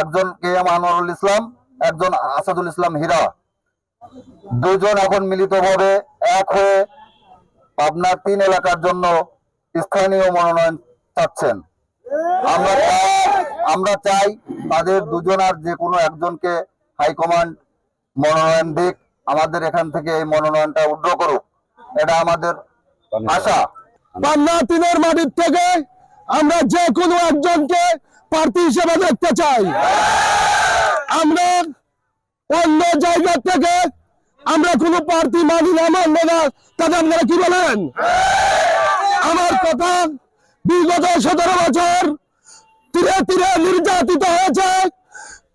একজন KM আনোয়ারুল ইসলাম, একজন আসাদুল ইসলাম হীরা, দুজন এখন মিলিতভাবে এক হয়ে পাবনা 3 এলাকার জন্য স্থানীয় মনোনয়ন চাচ্ছেন। আমরা চাই তাদের দুজনার যে কোনো একজনকে হাইকমান্ড মনোনয়ন দিক, আমাদের এখান থেকে এই মনোনয়নটা উইথড্র করুক, এটা আমাদের আশা। পাবনা 3-এর মাটির থেকে আমরা যে কোনো একজনকে প্রার্থী হিসেবে দেখতে চাই। আমরা অন্য জায়গা থেকে আমরা কোনো প্রার্থী মানি না, মানব না, তাতে আপনারা কি বলেন? আমার কথা, বিগত 17 বছর তীরে তীরে নির্যাতিত হয়েছে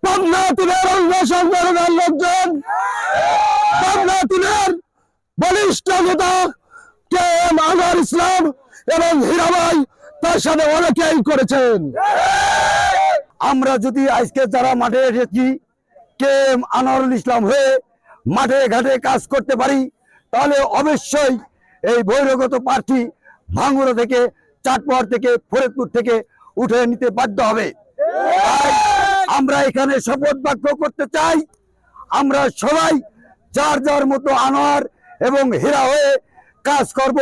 পাবনা 3-এর অঙ্গ সংগঠনের লোকজন। পাবনা 3-এর বলিষ্ঠ নেতা KM আনোয়ার ইসলাম এবং হীরা ভাই তার সাথে অনেকেই করেছেন। আমরা যদি আজকে যারা মাঠে এসেছি KM আনোয়ারুল ইসলাম হয়ে মাঠে ঘাটে কাজ করতে পারি, তাহলে অবশ্যই এই বহিরাগত প্রার্থী ভাঙ্গুড়া থেকে, চাটপাড় থেকে, ফরিদপুর থেকে উঠে নিতে বাধ্য হবে। তাই আমরা এখানে শপথ বাক্য করতে চাই, আমরা সবাই যার যার মতো আনোয়ার এবং হীরা হয়ে কাজ করব।